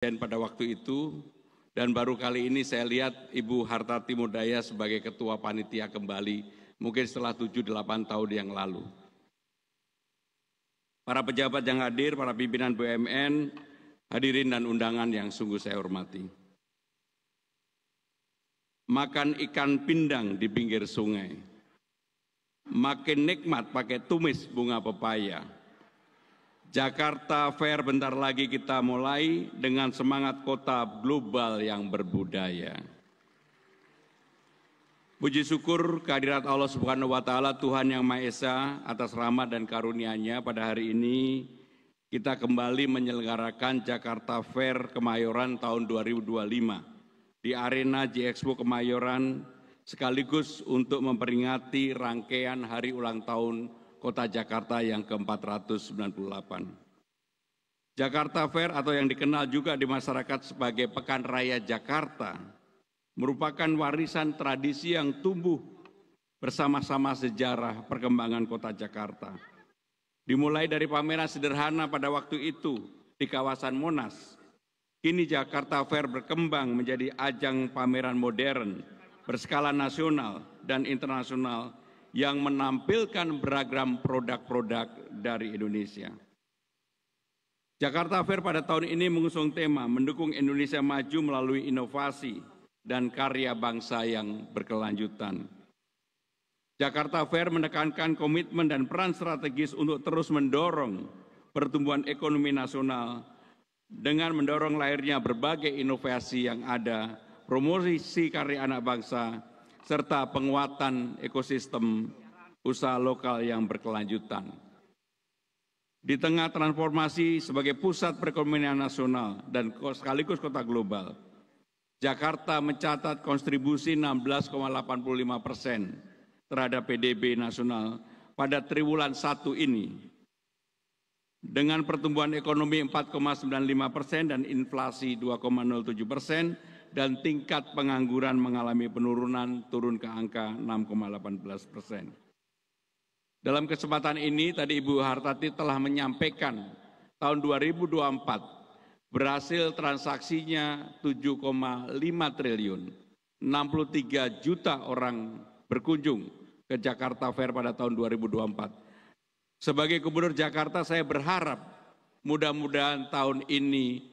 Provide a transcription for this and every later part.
pada waktu itu, dan baru kali ini saya lihat Ibu Hartati Modaya sebagai Ketua Panitia kembali, mungkin setelah 7-8 tahun yang lalu. Para pejabat yang hadir, para pimpinan BUMN, hadirin dan undangan yang sungguh saya hormati. Makan ikan pindang di pinggir sungai, makin nikmat pakai tumis bunga pepaya. Jakarta Fair bentar lagi kita mulai dengan semangat kota global yang berbudaya. Puji syukur kehadirat Allah Subhanahu wa Ta'ala, Tuhan Yang Maha Esa, atas rahmat dan karunia-Nya pada hari ini kita kembali menyelenggarakan Jakarta Fair Kemayoran tahun 2025 di Arena J-Expo Kemayoran, sekaligus untuk memperingati rangkaian hari ulang tahun Kota Jakarta yang ke-498. Jakarta Fair atau yang dikenal juga di masyarakat sebagai Pekan Raya Jakarta merupakan warisan tradisi yang tumbuh bersama-sama sejarah perkembangan Kota Jakarta. Dimulai dari pameran sederhana pada waktu itu di kawasan Monas, kini Jakarta Fair berkembang menjadi ajang pameran modern berskala nasional dan internasional yang menampilkan beragam produk-produk dari Indonesia. Jakarta Fair pada tahun ini mengusung tema mendukung Indonesia maju melalui inovasi dan karya bangsa yang berkelanjutan. Jakarta Fair menekankan komitmen dan peran strategis untuk terus mendorong pertumbuhan ekonomi nasional dengan mendorong lahirnya berbagai inovasi yang ada, promosi karya anak bangsa, serta penguatan ekosistem usaha lokal yang berkelanjutan. Di tengah transformasi sebagai pusat perekonomian nasional dan sekaligus kota global, Jakarta mencatat kontribusi 16,85% terhadap PDB nasional pada triwulan 1 ini, dengan pertumbuhan ekonomi 4,95% dan inflasi 2,07%, dan tingkat pengangguran mengalami penurunan turun ke angka 6,18%. Dalam kesempatan ini tadi Ibu Hartati telah menyampaikan tahun 2024 berhasil transaksinya 7,5 triliun, 63 juta orang berkunjung ke Jakarta Fair pada tahun 2024. Sebagai Gubernur Jakarta, saya berharap mudah-mudahan tahun ini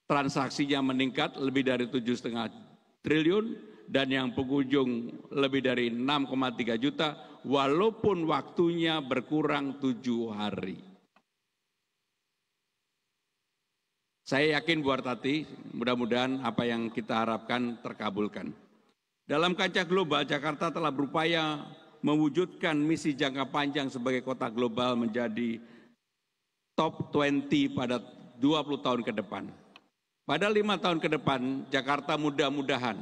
transaksinya meningkat lebih dari 7,5 triliun dan yang pengunjung lebih dari 6,3 juta walaupun waktunya berkurang 7 hari. Saya yakin Bu Hartati, mudah-mudahan apa yang kita harapkan terkabulkan. Dalam kancah global, Jakarta telah berupaya mewujudkan misi jangka panjang sebagai kota global menjadi top 20 pada 20 tahun ke depan. Pada 5 tahun ke depan, Jakarta mudah-mudahan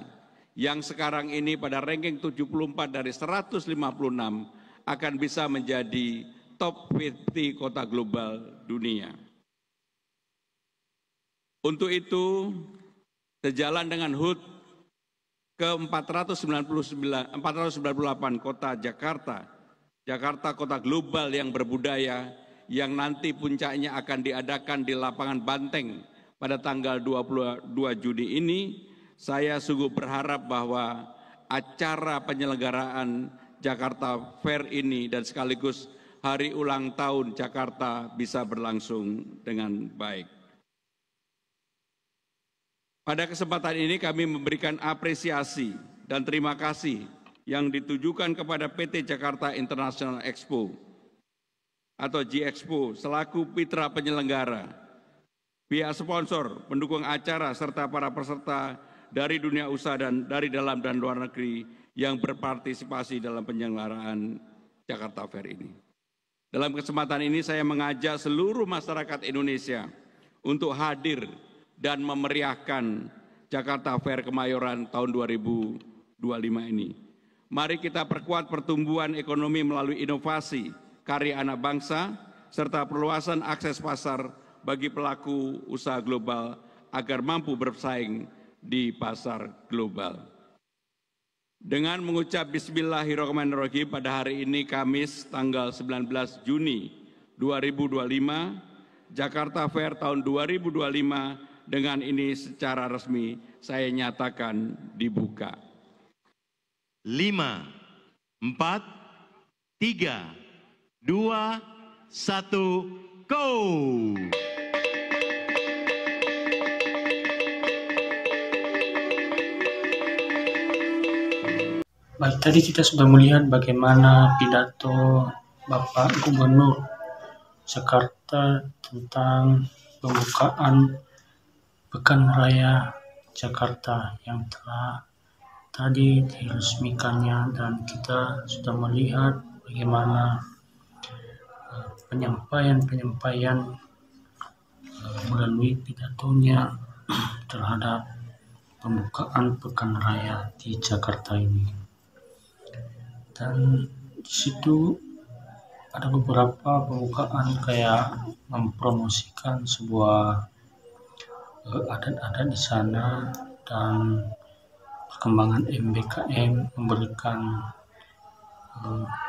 yang sekarang ini pada ranking 74 dari 156 akan bisa menjadi top 50 kota global dunia. Untuk itu, sejalan dengan HUT ke-498 kota Jakarta, Jakarta kota global yang berbudaya yang nanti puncaknya akan diadakan di lapangan Banteng pada tanggal 22 Juni ini, saya sungguh berharap bahwa acara penyelenggaraan Jakarta Fair ini dan sekaligus hari ulang tahun Jakarta bisa berlangsung dengan baik. Pada kesempatan ini kami memberikan apresiasi dan terima kasih yang ditujukan kepada PT Jakarta International Expo atau J-Expo selaku mitra penyelenggara, pihak sponsor, pendukung acara, serta para peserta dari dunia usaha dan dari dalam dan luar negeri yang berpartisipasi dalam penyelenggaraan Jakarta Fair ini. Dalam kesempatan ini saya mengajak seluruh masyarakat Indonesia untuk hadir dan memeriahkan Jakarta Fair Kemayoran tahun 2025 ini. Mari kita perkuat pertumbuhan ekonomi melalui inovasi, karya anak bangsa, serta perluasan akses pasar bagi pelaku usaha global agar mampu bersaing di pasar global. Dengan mengucap Bismillahirrahmanirrahim pada hari ini Kamis tanggal 19 Juni 2025, Jakarta Fair tahun 2025 dengan ini secara resmi saya nyatakan dibuka. 5, 4, 3, 2, 1, go! Baik, tadi kita sudah melihat bagaimana pidato Bapak Gubernur Jakarta tentang pembukaan Pekan Raya Jakarta yang telah tadi diresmikannya, dan kita sudah melihat bagaimana penyampaian melalui pidatonya terhadap pembukaan Pekan Raya di Jakarta ini. Dan di situ ada beberapa pembukaan kayak mempromosikan sebuah adat-adat di sana dan perkembangan MBKM, memberikan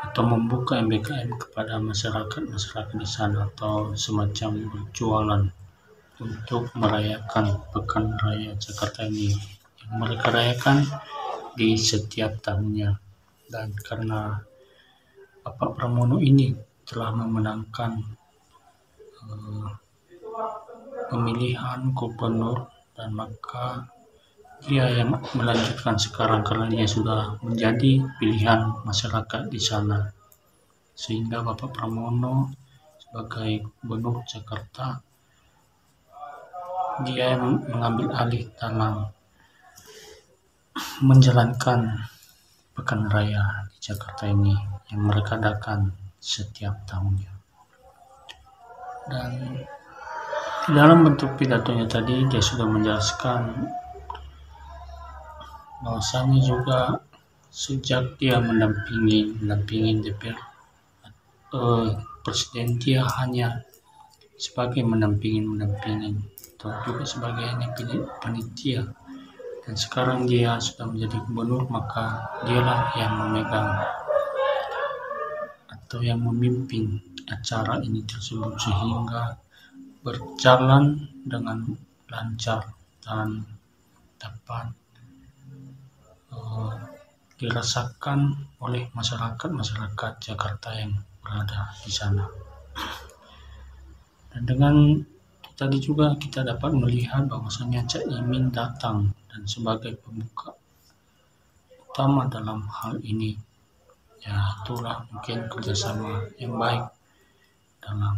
atau membuka MBKM kepada masyarakat di sana, atau semacam berjualan untuk merayakan Pekan Raya Jakarta ini yang mereka rayakan di setiap tahunnya. Dan karena Bapak Pramono ini telah memenangkan pemilihan gubernur, dan maka dia yang melanjutkan sekarang karena dia sudah menjadi pilihan masyarakat di sana, sehingga Bapak Pramono sebagai gubernur Jakarta dia yang mengambil alih dalam menjalankan Pekan Raya di Jakarta ini yang mereka adakan setiap tahunnya. Dan di dalam bentuk pidatonya tadi dia sudah menjelaskan bahwasanya juga sejak dia mendampingi DPR presiden, dia hanya sebagai mendampingi atau juga sebagai panitia. Dan sekarang dia sudah menjadi gubernur, maka dialah yang memegang atau yang memimpin acara ini tersebut sehingga berjalan dengan lancar dan dapat dirasakan oleh masyarakat Jakarta yang berada di sana. Dan dengan tadi juga kita dapat melihat bahwasanya Cak Imin datang dan sebagai pembuka utama dalam hal ini. Ya, itulah mungkin kerjasama yang baik dalam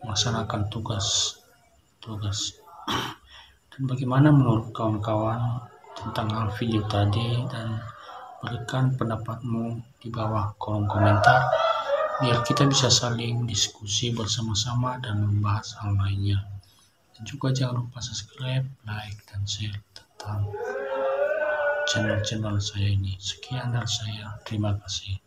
melaksanakan tugas. Dan bagaimana menurut kawan-kawan tentang hal video tadi, dan berikan pendapatmu di bawah kolom komentar biar kita bisa saling diskusi bersama-sama dan membahas hal lainnya. Dan juga jangan lupa subscribe, like, dan share tentang channel saya ini. Sekian dari saya, terima kasih.